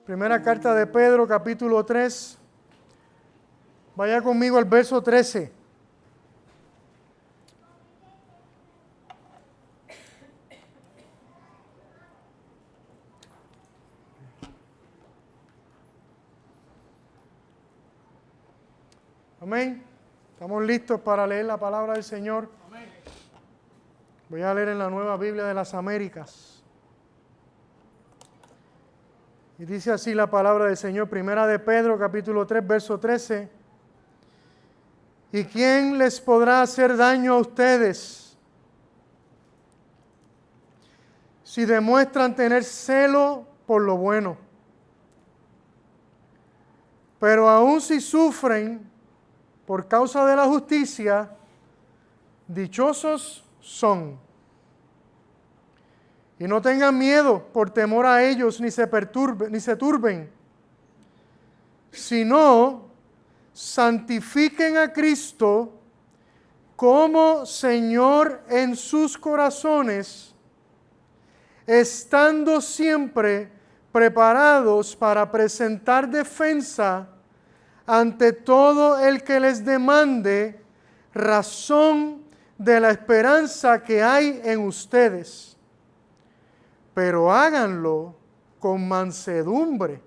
Primera carta de Pedro, capítulo 3. Vaya conmigo al verso 13. Amén. ¿Estamos listos para leer la palabra del Señor? Amén. Voy a leer en la Nueva Biblia de las Américas. Y dice así la palabra del Señor, Primera de Pedro, capítulo 3, verso 13. ¿Y quién les podrá hacer daño a ustedes si demuestran tener celo por lo bueno? Pero aun si sufren por causa de la justicia, dichosos son. Y no tengan miedo por temor a ellos, ni se turben, sino santifiquen a Cristo como Señor en sus corazones, estando siempre preparados para presentar defensa ante todo el que les demande razón de la esperanza que hay en ustedes. Pero háganlo con mansedumbre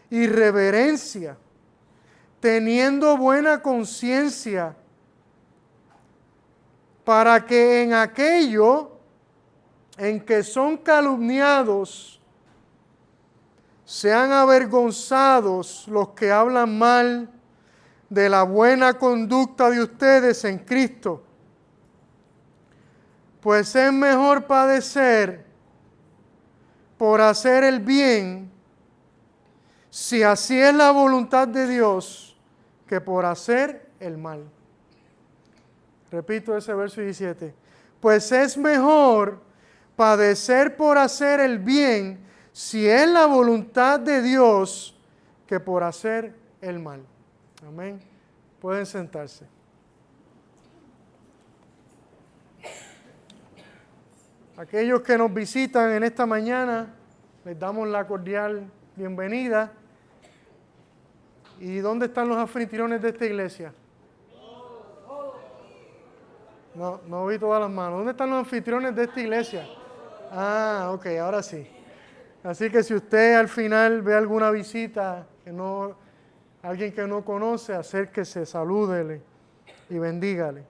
y reverencia, teniendo buena conciencia, para que en aquello en que son calumniados sean avergonzados los que hablan mal de la buena conducta de ustedes en Cristo. Pues es mejor padecer por hacer el bien, si así es la voluntad de Dios, que por hacer el mal. Repito ese verso 17. Pues es mejor padecer por hacer el bien, si es la voluntad de Dios, que por hacer el mal. Amén. Pueden sentarse. Aquellos que nos visitan en esta mañana, les damos la cordial bienvenida. ¿Y dónde están los anfitriones de esta iglesia? No vi todas las manos. ¿Dónde están los anfitriones de esta iglesia? Ah, ok, ahora sí. Así que si usted al final ve alguna visita, alguien que no conoce, acérquese, salúdele y bendígale.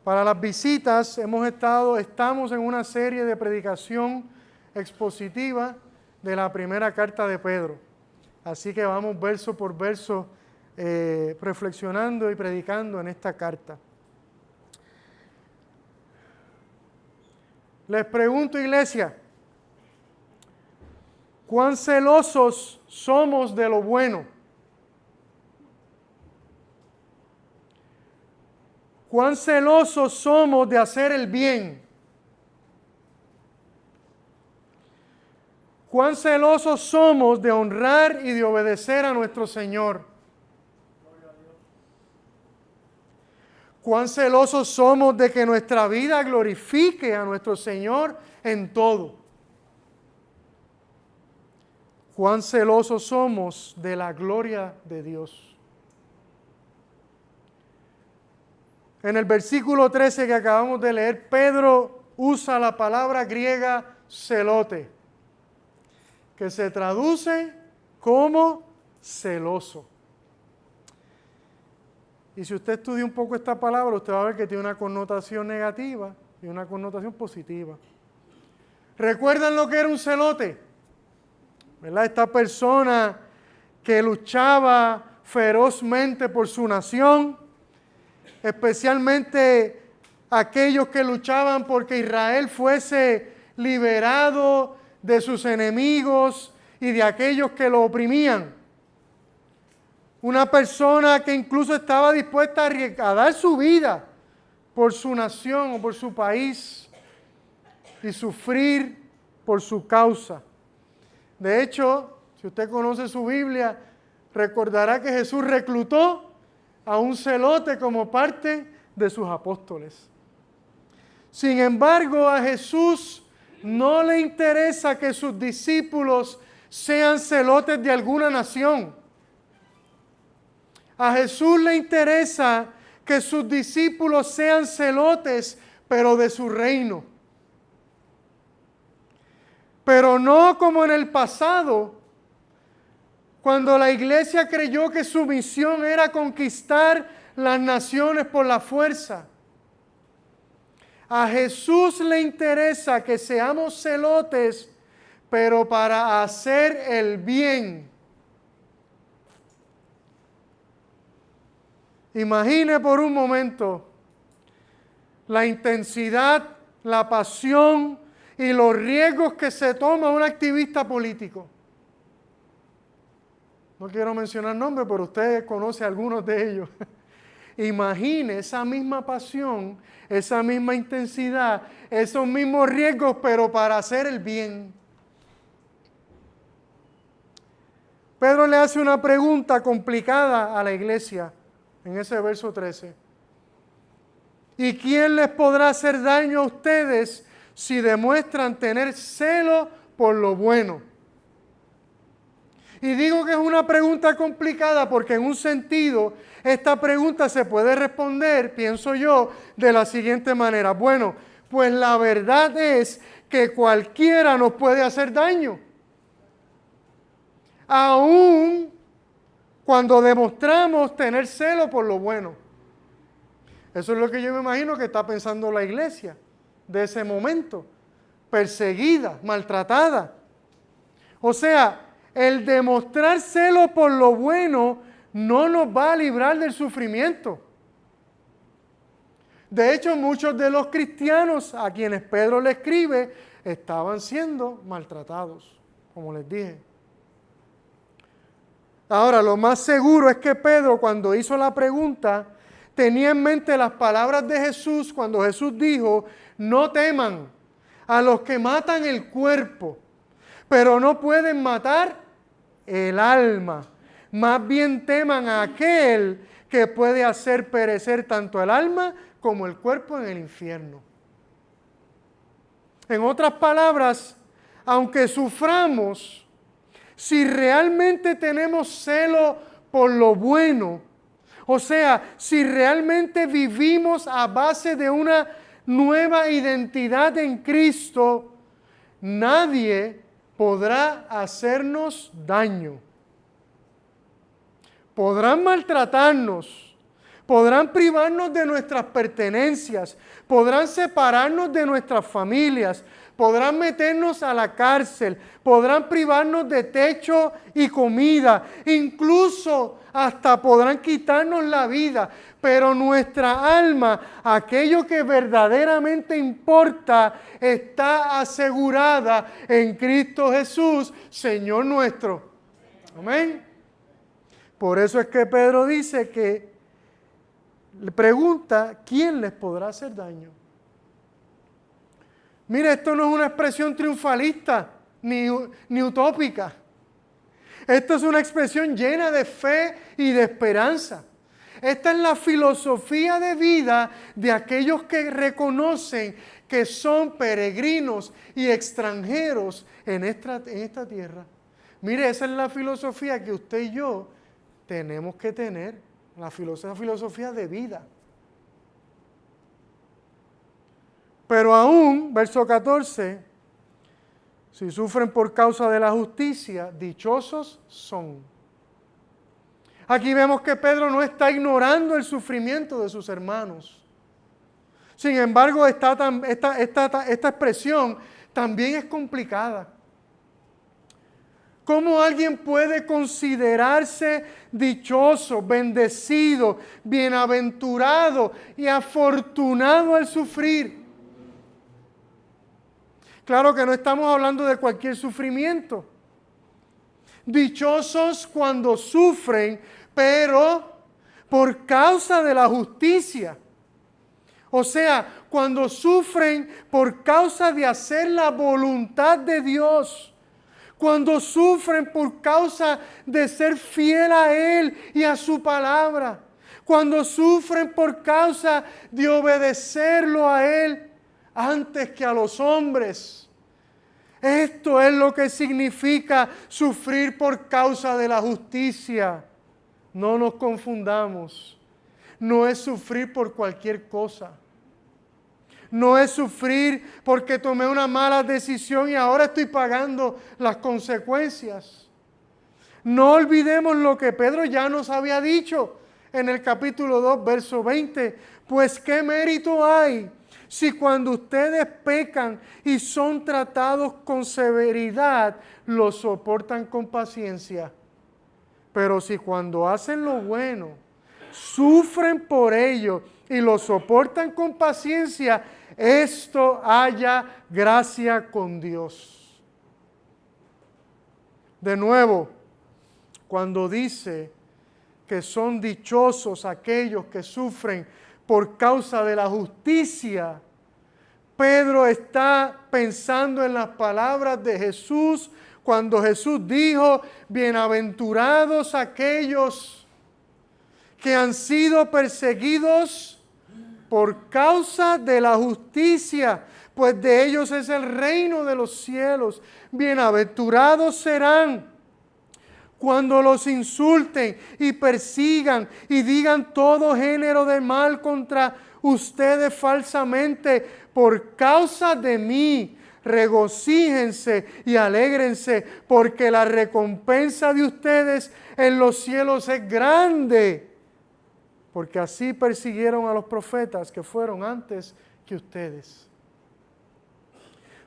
Para las visitas estamos en una serie de predicación expositiva de la primera carta de Pedro. Así que vamos verso por verso reflexionando y predicando en esta carta. Les pregunto, iglesia, ¿cuán celosos somos de lo bueno? ¿Cuán celosos somos de hacer el bien? ¿Cuán celosos somos de honrar y de obedecer a nuestro Señor? ¿Cuán celosos somos de que nuestra vida glorifique a nuestro Señor en todo? ¿Cuán celosos somos de la gloria de Dios? En el versículo 13 que acabamos de leer, Pedro usa la palabra griega celote, que se traduce como celoso. Y si usted estudia un poco esta palabra, usted va a ver que tiene una connotación negativa y una connotación positiva. ¿Recuerdan lo que era un celote? ¿Verdad? Esta persona que luchaba ferozmente por su nación, especialmente aquellos que luchaban porque Israel fuese liberado de sus enemigos y de aquellos que lo oprimían. Una persona que incluso estaba dispuesta a dar su vida por su nación o por su país y sufrir por su causa. De hecho, si usted conoce su Biblia, recordará que Jesús reclutó a un celote como parte de sus apóstoles. Sin embargo, a Jesús no le interesa que sus discípulos sean celotes de alguna nación. A Jesús le interesa que sus discípulos sean celotes, pero de su reino. Pero no como en el pasado, cuando la iglesia creyó que su misión era conquistar las naciones por la fuerza. A Jesús le interesa que seamos celotes, pero para hacer el bien. Imagine por un momento la intensidad, la pasión y los riesgos que se toma un activista político. No quiero mencionar nombres, pero usted conoce algunos de ellos. Imagine esa misma pasión, esa misma intensidad, esos mismos riesgos, pero para hacer el bien. Pedro le hace una pregunta complicada a la iglesia en ese verso 13. ¿Y quién les podrá hacer daño a ustedes si demuestran tener celo por lo bueno? Y digo que es una pregunta complicada porque en un sentido esta pregunta se puede responder, pienso yo, de la siguiente manera. Bueno, pues la verdad es que cualquiera nos puede hacer daño. Aún cuando demostramos tener celo por lo bueno. Eso es lo que yo me imagino que está pensando la iglesia de ese momento. Perseguida, maltratada. O sea, el demostrar celo por lo bueno no nos va a librar del sufrimiento. De hecho, muchos de los cristianos a quienes Pedro le escribe estaban siendo maltratados, como les dije. Ahora, lo más seguro es que Pedro, cuando hizo la pregunta, tenía en mente las palabras de Jesús cuando Jesús dijo: no teman a los que matan el cuerpo, pero no pueden matar el alma. Más bien teman a aquel que puede hacer perecer tanto el alma como el cuerpo en el infierno. En otras palabras, aunque suframos, si realmente tenemos celo por lo bueno, o sea, si realmente vivimos a base de una nueva identidad en Cristo, nadie podrá hacernos daño. Podrán maltratarnos, podrán privarnos de nuestras pertenencias, podrán separarnos de nuestras familias, podrán meternos a la cárcel, podrán privarnos de techo y comida, incluso hasta podrán quitarnos la vida, pero nuestra alma, aquello que verdaderamente importa, está asegurada en Cristo Jesús, Señor nuestro. Amén. Por eso es que Pedro dice que le pregunta: ¿quién les podrá hacer daño? Mire, esto no es una expresión triunfalista ni utópica. Esto es una expresión llena de fe y de esperanza. Esta es la filosofía de vida de aquellos que reconocen que son peregrinos y extranjeros en esta tierra. Mire, esa es la filosofía que usted y yo tenemos que tener, la filosofía de vida. Pero aún, verso 14, si sufren por causa de la justicia, dichosos son. Aquí vemos que Pedro no está ignorando el sufrimiento de sus hermanos. Sin embargo, esta expresión también es complicada. ¿Cómo alguien puede considerarse dichoso, bendecido, bienaventurado y afortunado al sufrir? Claro que no estamos hablando de cualquier sufrimiento. Dichosos cuando sufren, pero por causa de la justicia. O sea, cuando sufren por causa de hacer la voluntad de Dios. Cuando sufren por causa de ser fiel a Él y a su palabra. Cuando sufren por causa de obedecerlo a Él antes que a los hombres. Esto es lo que significa sufrir por causa de la justicia. No nos confundamos. No es sufrir por cualquier cosa. No es sufrir porque tomé una mala decisión y ahora estoy pagando las consecuencias. No olvidemos lo que Pedro ya nos había dicho en el capítulo 2, verso 20. Pues qué mérito hay si cuando ustedes pecan y son tratados con severidad, lo soportan con paciencia. Pero si cuando hacen lo bueno, sufren por ello y lo soportan con paciencia, esto haya gracia con Dios. De nuevo, cuando dice que son dichosos aquellos que sufren por causa de la justicia, Pedro está pensando en las palabras de Jesús cuando Jesús dijo: bienaventurados aquellos que han sido perseguidos por causa de la justicia, pues de ellos es el reino de los cielos. Bienaventurados serán cuando los insulten y persigan y digan todo género de mal contra ustedes falsamente por causa de mí. Regocíjense y alégrense, porque la recompensa de ustedes en los cielos es grande, porque así persiguieron a los profetas que fueron antes que ustedes.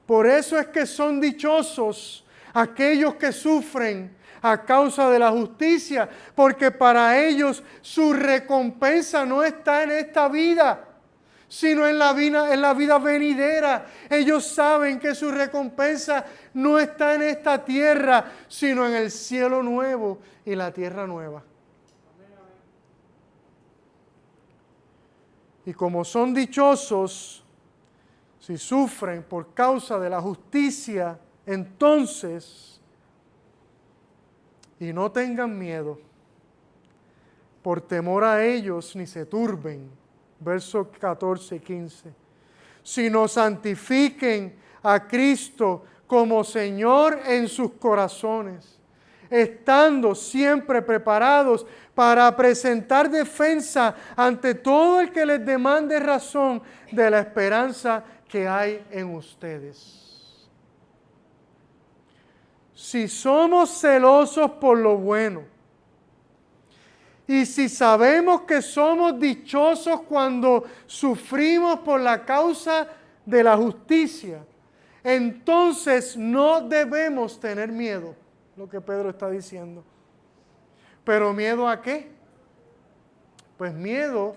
Por eso es que son dichosos aquellos que sufren a causa de la justicia, porque para ellos su recompensa no está en esta vida, sino en la vida venidera. Ellos saben que su recompensa no está en esta tierra, sino en el cielo nuevo y la tierra nueva. Y como son dichosos, si sufren por causa de la justicia, entonces, y no tengan miedo, por temor a ellos ni se turben, versos 14 y 15, sino santifiquen a Cristo como Señor en sus corazones, estando siempre preparados para presentar defensa ante todo el que les demande razón de la esperanza que hay en ustedes. Si somos celosos por lo bueno, y si sabemos que somos dichosos cuando sufrimos por la causa de la justicia, entonces no debemos tener miedo, lo que Pedro está diciendo. ¿Pero miedo a qué? Pues miedo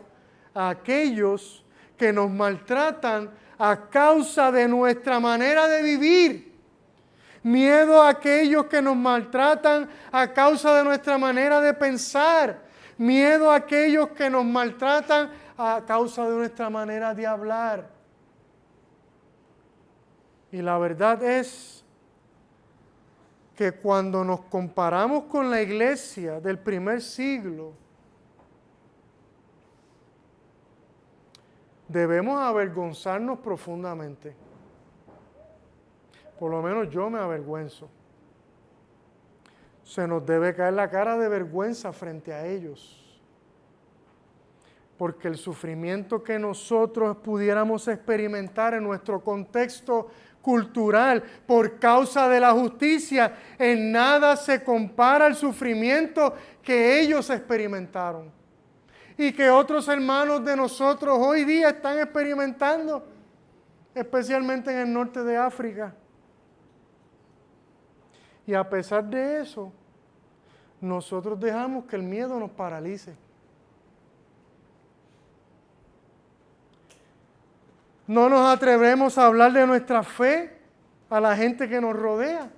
a aquellos que nos maltratan a causa de nuestra manera de vivir. Miedo a aquellos que nos maltratan a causa de nuestra manera de pensar. Miedo a aquellos que nos maltratan a causa de nuestra manera de hablar. Y la verdad es que cuando nos comparamos con la iglesia del primer siglo, debemos avergonzarnos profundamente. Por lo menos yo me avergüenzo. Se nos debe caer la cara de vergüenza frente a ellos. Porque el sufrimiento que nosotros pudiéramos experimentar en nuestro contexto cultural por causa de la justicia, en nada se compara al sufrimiento que ellos experimentaron y que otros hermanos de nosotros hoy día están experimentando, especialmente en el norte de África. Y a pesar de eso, nosotros dejamos que el miedo nos paralice. No nos atrevemos a hablar de nuestra fe a la gente que nos rodea.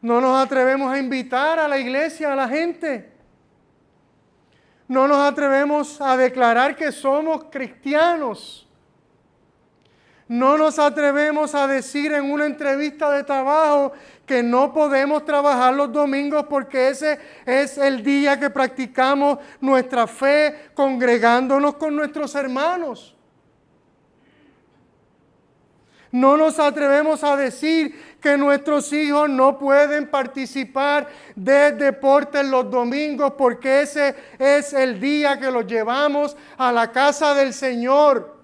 No nos atrevemos a invitar a la iglesia a la gente. No nos atrevemos a declarar que somos cristianos. No nos atrevemos a decir en una entrevista de trabajo que no podemos trabajar los domingos porque ese es el día que practicamos nuestra fe congregándonos con nuestros hermanos. No nos atrevemos a decir que nuestros hijos no pueden participar de deportes los domingos porque ese es el día que los llevamos a la casa del Señor.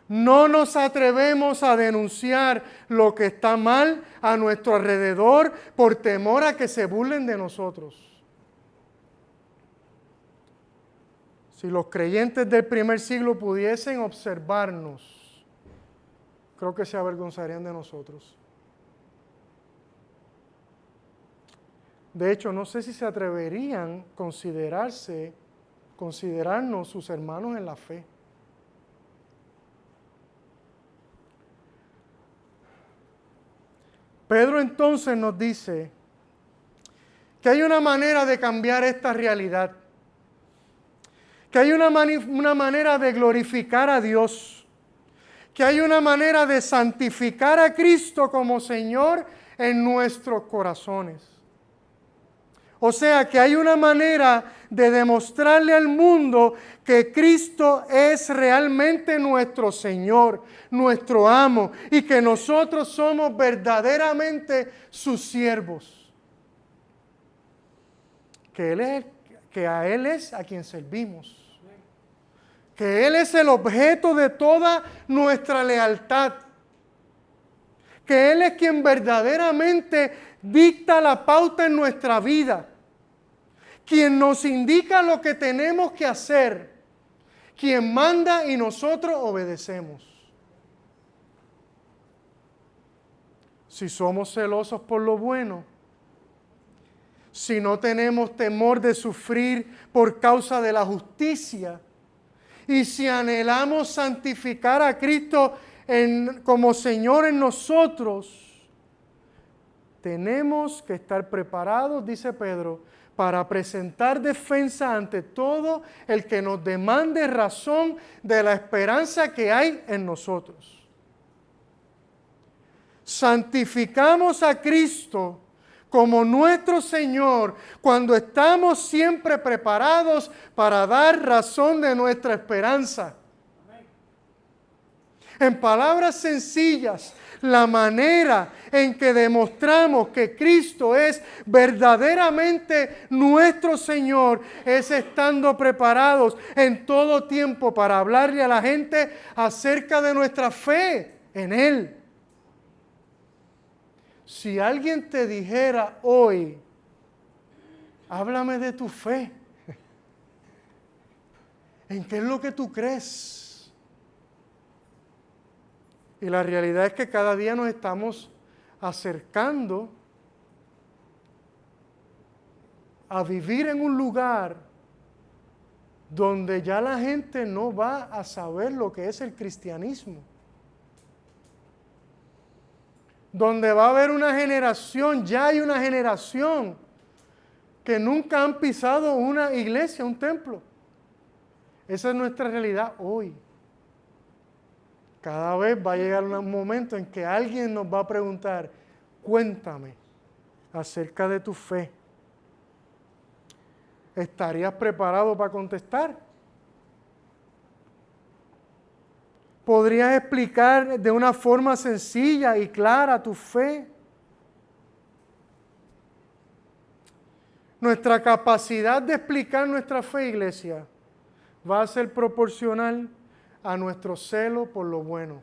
No nos atrevemos a denunciar lo que está mal a nuestro alrededor por temor a que se burlen de nosotros. Si los creyentes del primer siglo pudiesen observarnos, creo que se avergonzarían de nosotros. De hecho, no sé si se atreverían a considerarnos sus hermanos en la fe. Pedro entonces nos dice que hay una manera de cambiar esta realidad. Que hay una manera de glorificar a Dios, que hay una manera de santificar a Cristo como Señor en nuestros corazones. O sea, que hay una manera de demostrarle al mundo que Cristo es realmente nuestro Señor, nuestro amo, y que nosotros somos verdaderamente sus siervos. Que a Él es a quien servimos. Que Él es el objeto de toda nuestra lealtad. Que Él es quien verdaderamente dicta la pauta en nuestra vida. Quien nos indica lo que tenemos que hacer. Quien manda y nosotros obedecemos. Si somos celosos por lo bueno, si no tenemos temor de sufrir por causa de la justicia, y si anhelamos santificar a Cristo como Señor en nosotros, tenemos que estar preparados, dice Pedro, para presentar defensa ante todo el que nos demande razón de la esperanza que hay en nosotros. Santificamos a Cristo como nuestro Señor cuando estamos siempre preparados para dar razón de nuestra esperanza. En palabras sencillas, la manera en que demostramos que Cristo es verdaderamente nuestro Señor es estando preparados en todo tiempo para hablarle a la gente acerca de nuestra fe en Él. Si alguien te dijera hoy, háblame de tu fe, ¿en qué es lo que tú crees? Y la realidad es que cada día nos estamos acercando a vivir en un lugar donde ya la gente no va a saber lo que es el cristianismo. Donde va a haber una generación, ya hay una generación que nunca han pisado una iglesia, un templo. Esa es nuestra realidad hoy. Cada vez va a llegar un momento en que alguien nos va a preguntar, cuéntame acerca de tu fe. ¿Estarías preparado para contestar? ¿Podrías explicar de una forma sencilla y clara tu fe? Nuestra capacidad de explicar nuestra fe, iglesia, va a ser proporcional a nuestro celo por lo bueno.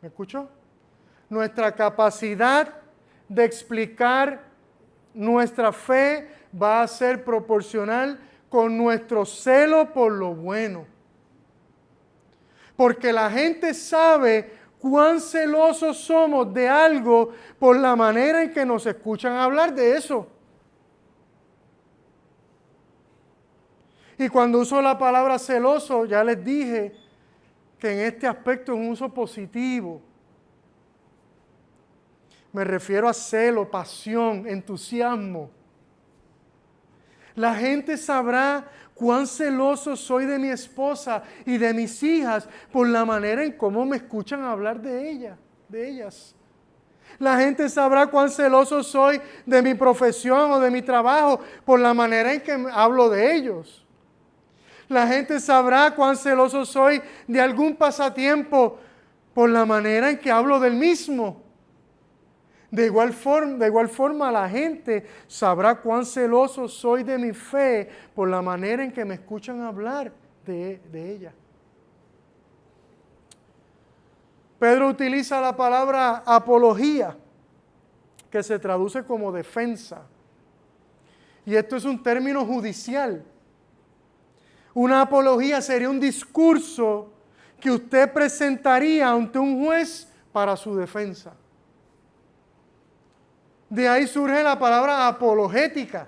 ¿Me escuchó? Nuestra capacidad de explicar nuestra fe va a ser proporcional con nuestro celo por lo bueno. Porque la gente sabe cuán celosos somos de algo por la manera en que nos escuchan hablar de eso. Y cuando uso la palabra celoso, ya les dije que en este aspecto es un uso positivo. Me refiero a celo, pasión, entusiasmo. La gente sabrá cuán celoso soy de mi esposa y de mis hijas por la manera en cómo me escuchan hablar de ellas. La gente sabrá cuán celoso soy de mi profesión o de mi trabajo por la manera en que hablo de ellos. La gente sabrá cuán celoso soy de algún pasatiempo por la manera en que hablo del mismo. De igual forma, la gente sabrá cuán celoso soy de mi fe por la manera en que me escuchan hablar de ella. Pedro utiliza la palabra apología, que se traduce como defensa. Y esto es un término judicial. Una apología sería un discurso que usted presentaría ante un juez para su defensa. De ahí surge la palabra apologética,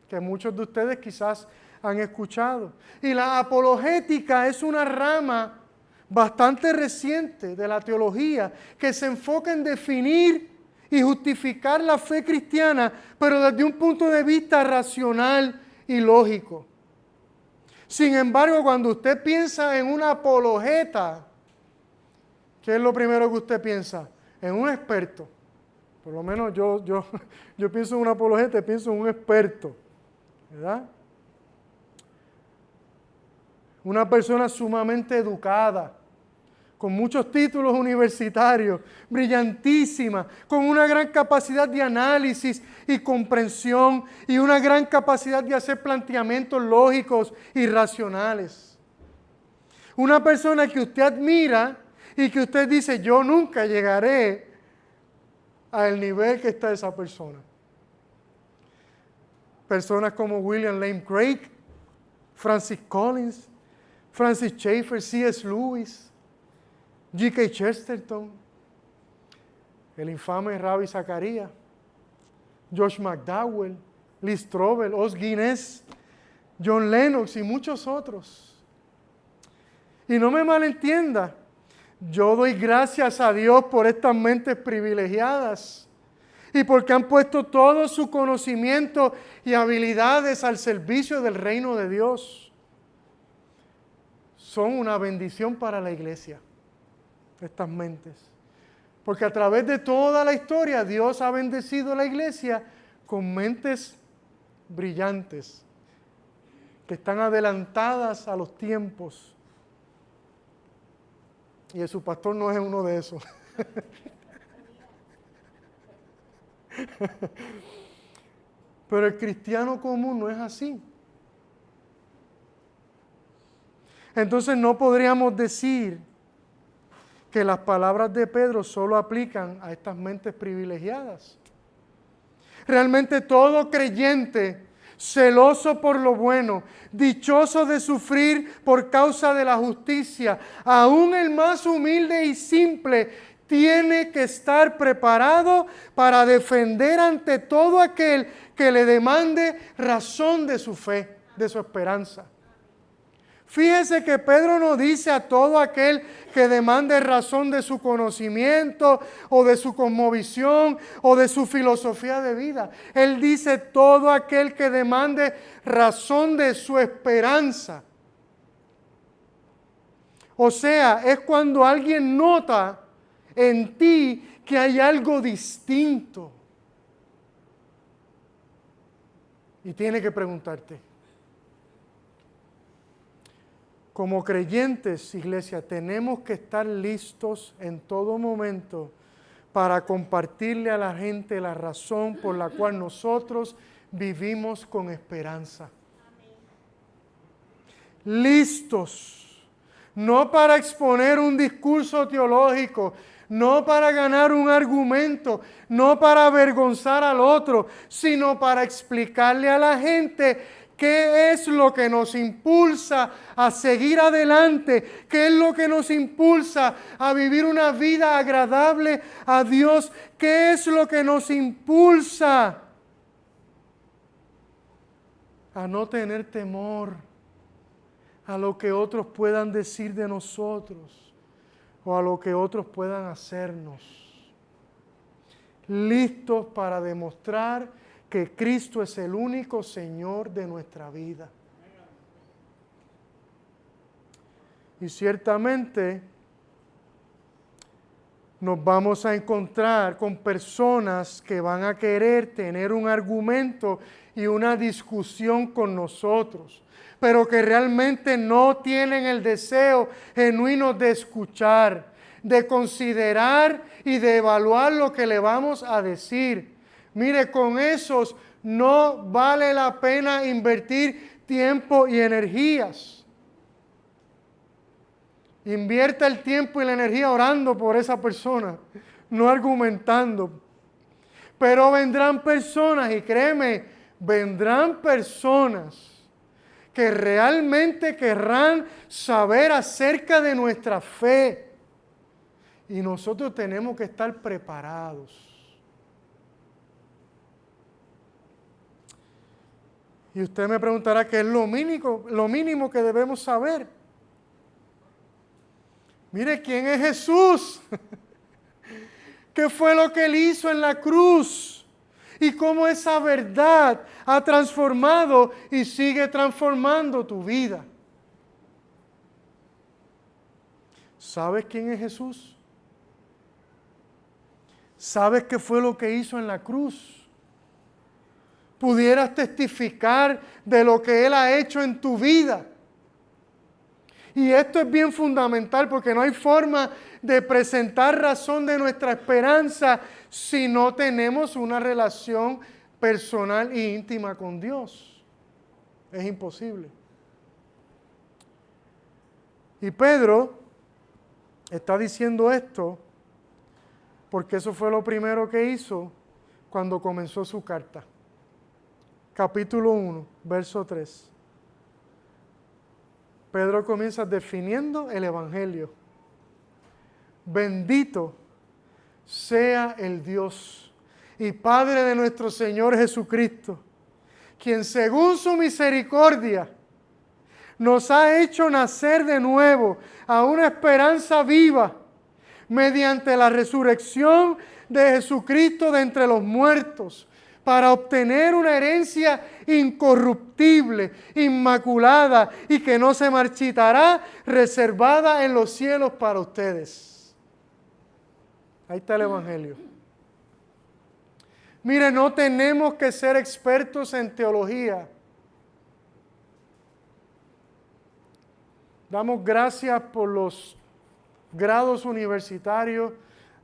que muchos de ustedes quizás han escuchado. Y la apologética es una rama bastante reciente de la teología que se enfoca en definir y justificar la fe cristiana, pero desde un punto de vista racional y lógico. Sin embargo, cuando usted piensa en una apologeta, ¿qué es lo primero que usted piensa? En un experto. Por lo menos yo pienso en un apologeta, pienso en un experto, ¿verdad? Una persona sumamente educada, con muchos títulos universitarios, brillantísima, con una gran capacidad de análisis y comprensión y una gran capacidad de hacer planteamientos lógicos y racionales. Una persona que usted admira y que usted dice, yo nunca llegaré al nivel que está esa persona. Personas como William Lane Craig, Francis Collins, Francis Schaeffer, C.S. Lewis, G.K. Chesterton, el infame Ravi Zacharias, Josh McDowell, Lee Strobel, Os Guinness, John Lennox y muchos otros. Y no me malentienda, yo doy gracias a Dios por estas mentes privilegiadas y porque han puesto todo su conocimiento y habilidades al servicio del reino de Dios. Son una bendición para la iglesia, estas mentes. Porque a través de toda la historia Dios ha bendecido a la iglesia con mentes brillantes que están adelantadas a los tiempos. Y su pastor no es uno de esos. Pero el cristiano común no es así. Entonces no podríamos decir que las palabras de Pedro solo aplican a estas mentes privilegiadas. Realmente todo creyente celoso por lo bueno, dichoso de sufrir por causa de la justicia, aún el más humilde y simple, tiene que estar preparado para defender ante todo aquel que le demande razón de su fe, de su esperanza. Fíjese que Pedro no dice a todo aquel que demande razón de su conocimiento o de su cosmovisión o de su filosofía de vida. Él dice todo aquel que demande razón de su esperanza. O sea, es cuando alguien nota en ti que hay algo distinto. Y tiene que preguntarte. Como creyentes, iglesia, tenemos que estar listos en todo momento para compartirle a la gente la razón por la cual nosotros vivimos con esperanza. Listos, no para exponer un discurso teológico, no para ganar un argumento, no para avergonzar al otro, sino para explicarle a la gente ¿qué es lo que nos impulsa a seguir adelante? ¿Qué es lo que nos impulsa a vivir una vida agradable a Dios? ¿Qué es lo que nos impulsa a no tener temor a lo que otros puedan decir de nosotros o a lo que otros puedan hacernos? Listos para demostrar que Cristo es el único Señor de nuestra vida. Y ciertamente nos vamos a encontrar con personas que van a querer tener un argumento y una discusión con nosotros, pero que realmente no tienen el deseo genuino de escuchar, de considerar y de evaluar lo que le vamos a decir. Mire, con esos no vale la pena invertir tiempo y energías. Invierta el tiempo y la energía orando por esa persona, no argumentando. Pero vendrán personas, y créeme, vendrán personas que realmente querrán saber acerca de nuestra fe. Y nosotros tenemos que estar preparados. Y usted me preguntará qué es lo mínimo que debemos saber. Mire, ¿quién es Jesús? ¿Qué fue lo que Él hizo en la cruz? Y cómo esa verdad ha transformado y sigue transformando tu vida. ¿Sabes quién es Jesús? ¿Sabes qué fue lo que hizo en la cruz? ¿Pudieras testificar de lo que Él ha hecho en tu vida? Y esto es bien fundamental porque no hay forma de presentar razón de nuestra esperanza si no tenemos una relación personal e íntima con Dios. Es imposible. Y Pedro está diciendo esto porque eso fue lo primero que hizo cuando comenzó su carta. Capítulo 1, verso 3. Pedro comienza definiendo el Evangelio. Bendito sea el Dios y Padre de nuestro Señor Jesucristo, quien según su misericordia nos ha hecho nacer de nuevo a una esperanza viva mediante la resurrección de Jesucristo de entre los muertos, para obtener una herencia incorruptible, inmaculada y que no se marchitará, reservada en los cielos para ustedes. Ahí está el Evangelio. Mire, no tenemos que ser expertos en teología. Damos gracias por los grados universitarios,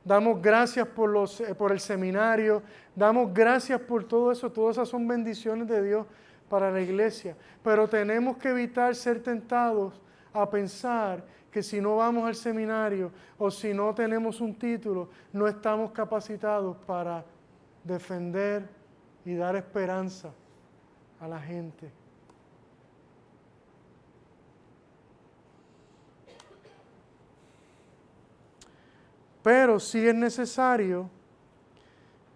damos gracias por el seminario, damos gracias por todo eso. Todas esas son bendiciones de Dios para la iglesia. Pero tenemos que evitar ser tentados a pensar que si no vamos al seminario o si no tenemos un título, no estamos capacitados para defender y dar esperanza a la gente. Pero sí es necesario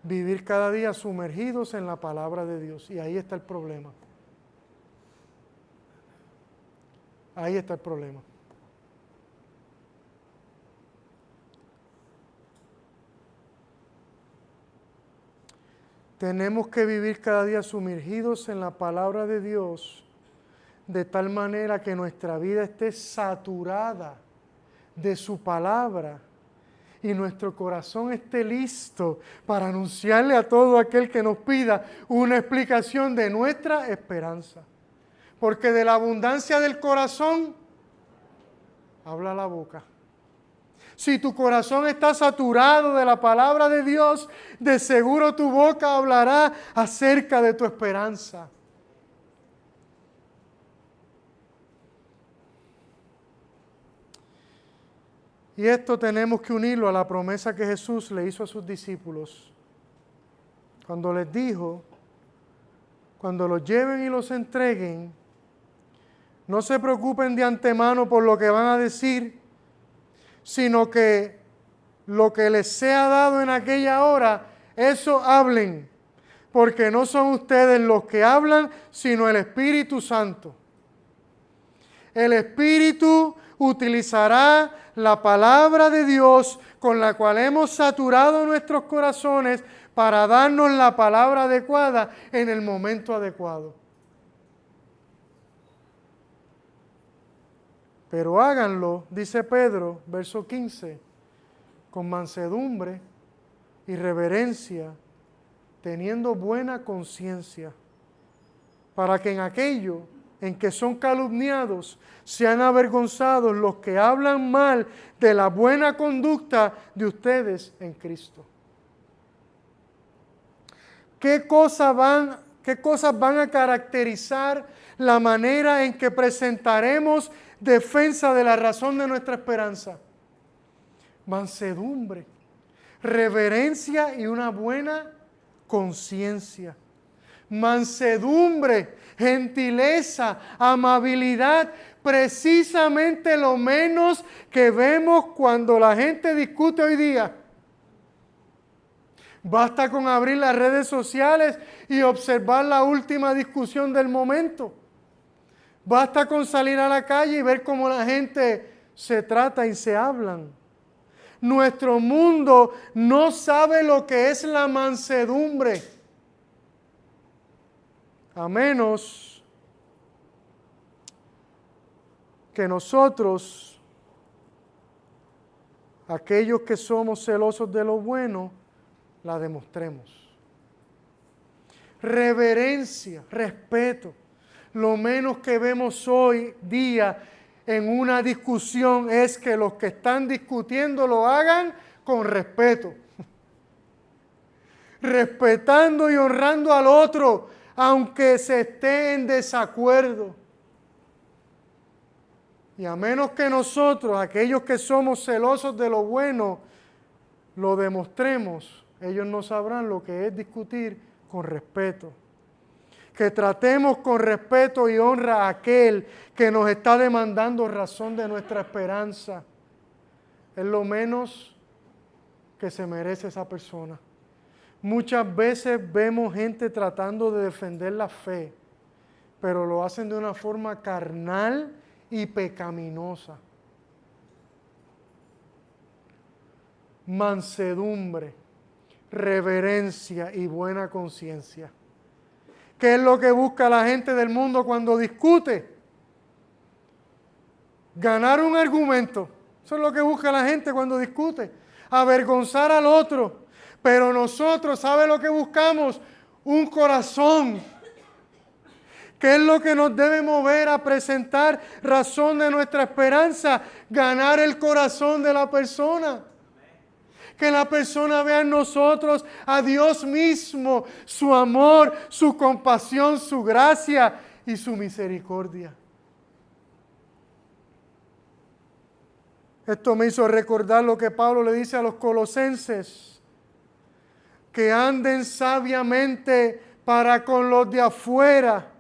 vivir cada día sumergidos en la palabra de Dios. Y ahí está el problema. Ahí está el problema. Tenemos que vivir cada día sumergidos en la palabra de Dios, de tal manera que nuestra vida esté saturada de su palabra y nuestro corazón esté listo para anunciarle a todo aquel que nos pida una explicación de nuestra esperanza. Porque de la abundancia del corazón habla la boca. Si tu corazón está saturado de la palabra de Dios, de seguro tu boca hablará acerca de tu esperanza. Y esto tenemos que unirlo a la promesa que Jesús le hizo a sus discípulos. Cuando les dijo, cuando los lleven y los entreguen, no se preocupen de antemano por lo que van a decir, sino que lo que les sea dado en aquella hora, eso hablen, porque no son ustedes los que hablan, sino el Espíritu Santo. El Espíritu utilizará la palabra de Dios con la cual hemos saturado nuestros corazones para darnos la palabra adecuada en el momento adecuado. Pero háganlo, dice Pedro, verso 15, con mansedumbre y reverencia, teniendo buena conciencia, para que en aquello en que son calumniados sean avergonzados los que hablan mal de la buena conducta de ustedes en Cristo. ¿Qué cosas van a caracterizar la manera en que presentaremos defensa de la razón de nuestra esperanza? Mansedumbre, reverencia y una buena conciencia. Mansedumbre, gentileza, amabilidad, precisamente lo menos que vemos cuando la gente discute hoy día. Basta con abrir las redes sociales y observar la última discusión del momento. Basta con salir a la calle y ver cómo la gente se trata y se hablan. Nuestro mundo no sabe lo que es la mansedumbre, a menos que nosotros, aquellos que somos celosos de lo bueno, la demostremos. Reverencia, respeto. Lo menos que vemos hoy día en una discusión es que los que están discutiendo lo hagan con respeto. Respetando y honrando al otro, aunque se esté en desacuerdo. Y a menos que nosotros, aquellos que somos celosos de lo bueno, lo demostremos, ellos no sabrán lo que es discutir con respeto. Que tratemos con respeto y honra a aquel que nos está demandando razón de nuestra esperanza. Es lo menos que se merece esa persona. Muchas veces vemos gente tratando de defender la fe, pero lo hacen de una forma carnal y pecaminosa. Mansedumbre, reverencia y buena conciencia. ¿Qué es lo que busca la gente del mundo cuando discute? Ganar un argumento. Eso es lo que busca la gente cuando discute. Avergonzar al otro. Pero nosotros, ¿sabe lo que buscamos? Un corazón. ¿Qué es lo que nos debe mover a presentar razón de nuestra esperanza? Ganar el corazón de la persona. Que la persona vea en nosotros a Dios mismo, su amor, su compasión, su gracia y su misericordia. Esto me hizo recordar lo que Pablo le dice a los colosenses, que anden sabiamente para con los de afuera,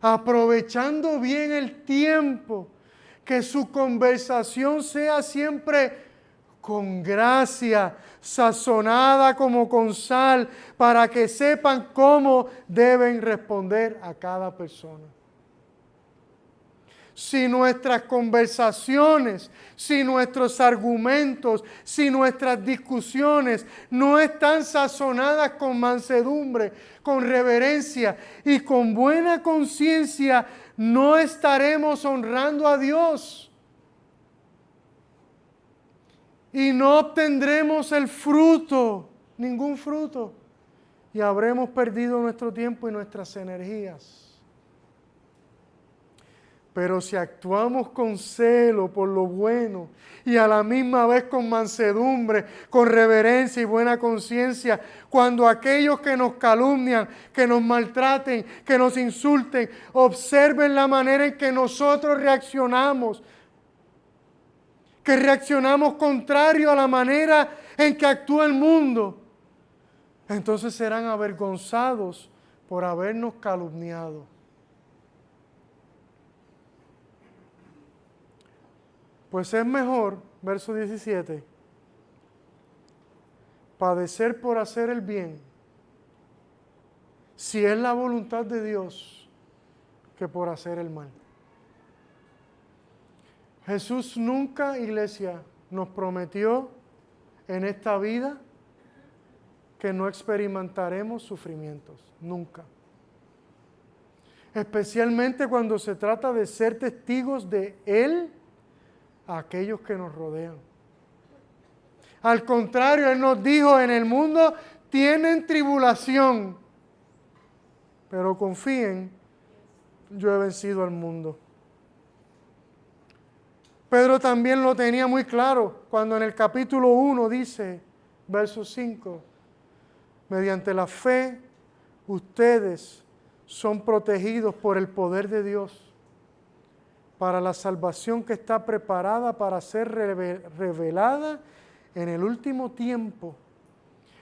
aprovechando bien el tiempo, que su conversación sea siempre con gracia, sazonada como con sal, para que sepan cómo deben responder a cada persona. Si nuestras conversaciones, si nuestros argumentos, si nuestras discusiones no están sazonadas con mansedumbre, con reverencia y con buena conciencia, no estaremos honrando a Dios. Y no obtendremos el fruto, ningún fruto. Y habremos perdido nuestro tiempo y nuestras energías. Pero si actuamos con celo por lo bueno y a la misma vez con mansedumbre, con reverencia y buena conciencia, cuando aquellos que nos calumnian, que nos maltraten, que nos insulten, observen la manera en que nosotros reaccionamos, que reaccionamos contrario a la manera en que actúa el mundo, entonces serán avergonzados por habernos calumniado. Pues es mejor, verso 17, padecer por hacer el bien, si es la voluntad de Dios, que por hacer el mal. Jesús nunca, iglesia, nos prometió en esta vida que no experimentaremos sufrimientos. Nunca. Especialmente cuando se trata de ser testigos de Él a aquellos que nos rodean. Al contrario, Él nos dijo, en el mundo tienen tribulación, pero confíen, yo he vencido al mundo. Pedro también lo tenía muy claro cuando en el capítulo 1 dice, verso 5, mediante la fe ustedes son protegidos por el poder de Dios para la salvación que está preparada para ser revelada en el último tiempo,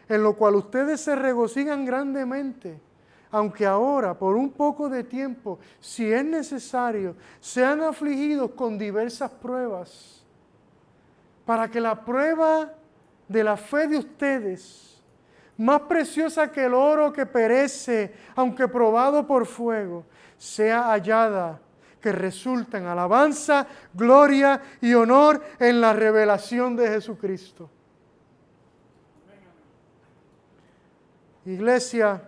en lo cual ustedes se regocijan grandemente, aunque ahora, por un poco de tiempo, si es necesario, sean afligidos con diversas pruebas, para que la prueba de la fe de ustedes, más preciosa que el oro que perece, aunque probado por fuego, sea hallada, que resulta en alabanza, gloria y honor en la revelación de Jesucristo. Iglesia,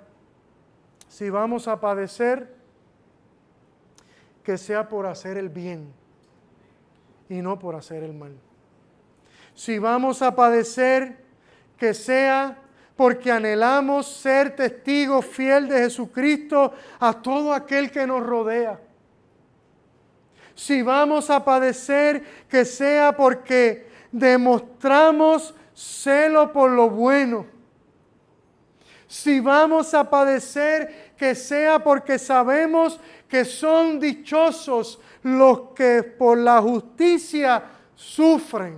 si vamos a padecer, que sea por hacer el bien y no por hacer el mal. Si vamos a padecer, que sea porque anhelamos ser testigos fiel de Jesucristo a todo aquel que nos rodea. Si vamos a padecer, que sea porque demostramos celo por lo bueno. Si vamos a padecer, que sea porque sabemos que son dichosos los que por la justicia sufren.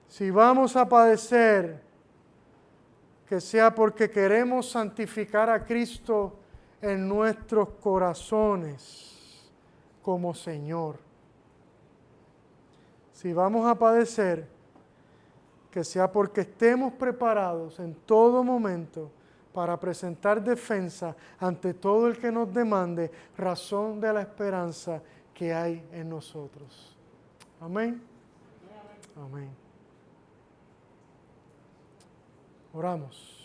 Si vamos a padecer, que sea porque queremos santificar a Cristo en nuestros corazones como Señor. Si vamos a padecer, que sea porque estemos preparados en todo momento para presentar defensa ante todo el que nos demande razón de la esperanza que hay en nosotros. Amén. Amén. Oramos.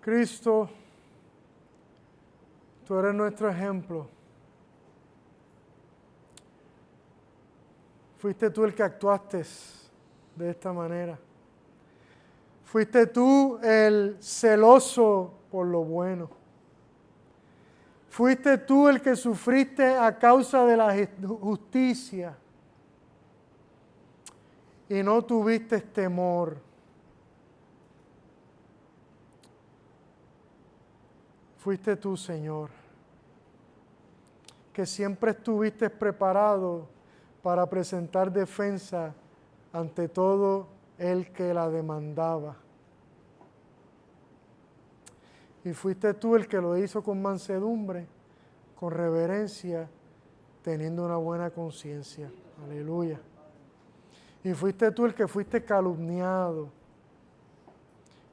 Cristo, tú eres nuestro ejemplo. Fuiste tú el que actuaste de esta manera. Fuiste tú el celoso por lo bueno. Fuiste tú el que sufriste a causa de la justicia y no tuviste temor. Fuiste tú, Señor, que siempre estuviste preparado para presentar defensa ante todo el que la demandaba. Y fuiste tú el que lo hizo con mansedumbre, con reverencia, teniendo una buena conciencia. Aleluya. Y fuiste tú el que fuiste calumniado.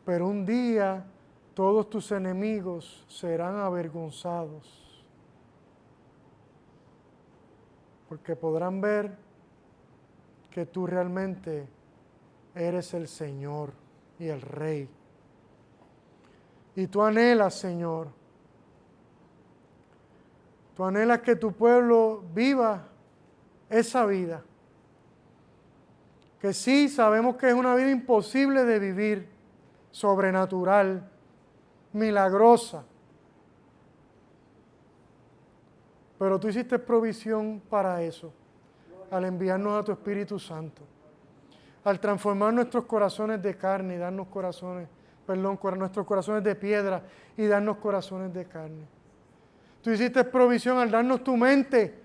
Pero un día todos tus enemigos serán avergonzados, porque podrán ver que tú realmente eres el Señor y el Rey. Y tú anhelas, Señor, tú anhelas que tu pueblo viva esa vida, que sí sabemos que es una vida imposible de vivir, sobrenatural, milagrosa. Pero tú hiciste provisión para eso, al enviarnos a tu Espíritu Santo, al transformar nuestros corazones de carne y darnos nuestros corazones de piedra y darnos corazones de carne. Tú hiciste provisión al darnos tu mente.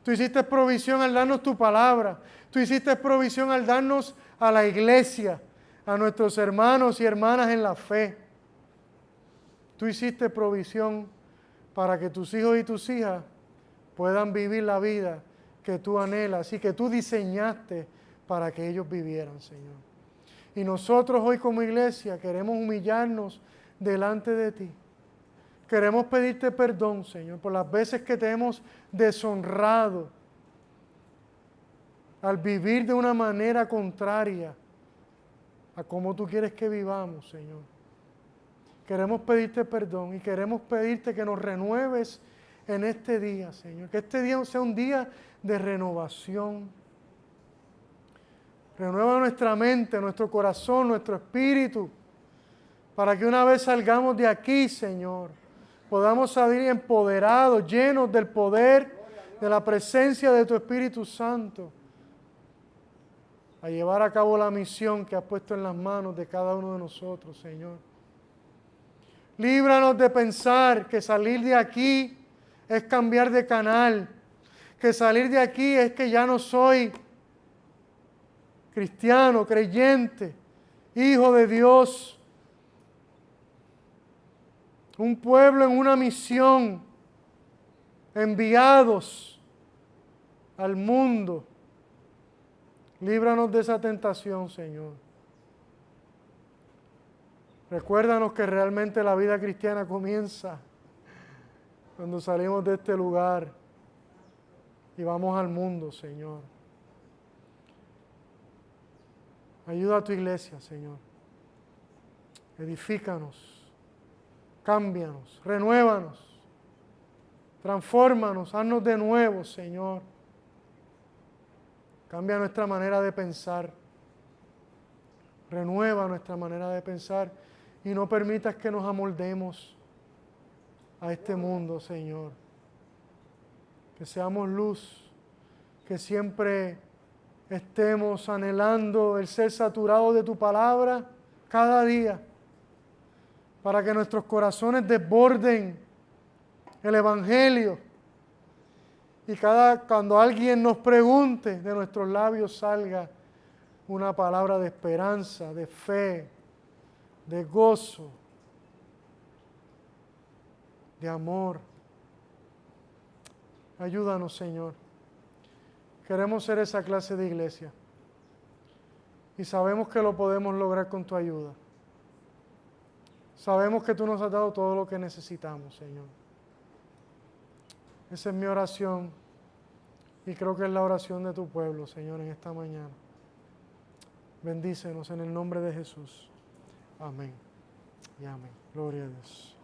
Tú hiciste provisión al darnos tu palabra. Tú hiciste provisión al darnos a la iglesia, a nuestros hermanos y hermanas en la fe. Tú hiciste provisión para que tus hijos y tus hijas puedan vivir la vida que tú anhelas y que tú diseñaste para que ellos vivieran, Señor. Y nosotros hoy como iglesia queremos humillarnos delante de ti. Queremos pedirte perdón, Señor, por las veces que te hemos deshonrado al vivir de una manera contraria a cómo tú quieres que vivamos, Señor. Queremos pedirte perdón y queremos pedirte que nos renueves en este día, Señor. Que este día sea un día de renovación. Renueva nuestra mente, nuestro corazón, nuestro espíritu, para que una vez salgamos de aquí, Señor, podamos salir empoderados, llenos del poder, de la presencia de tu Espíritu Santo, a llevar a cabo la misión que has puesto en las manos de cada uno de nosotros, Señor. Líbranos de pensar que salir de aquí es cambiar de canal, que salir de aquí es que ya no soy cristiano, creyente, hijo de Dios, un pueblo en una misión, enviados al mundo. Líbranos de esa tentación, Señor. Recuérdanos que realmente la vida cristiana comienza cuando salimos de este lugar y vamos al mundo, Señor. Ayuda a tu iglesia, Señor. Edifícanos, cámbianos, renuévanos, transfórmanos, haznos de nuevo, Señor. Cambia nuestra manera de pensar. Renueva nuestra manera de pensar y no permitas que nos amoldemos a este mundo, Señor. Que seamos luz, que siempre estemos anhelando el ser saturados de tu palabra cada día, para que nuestros corazones desborden el Evangelio y cuando alguien nos pregunte, de nuestros labios salga una palabra de esperanza, de fe, de gozo, de amor. Ayúdanos, Señor. Queremos ser esa clase de iglesia y sabemos que lo podemos lograr con tu ayuda. Sabemos que tú nos has dado todo lo que necesitamos, Señor. Esa es mi oración y creo que es la oración de tu pueblo, Señor, en esta mañana. Bendícenos en el nombre de Jesús. Amén y amén. Gloria a Dios.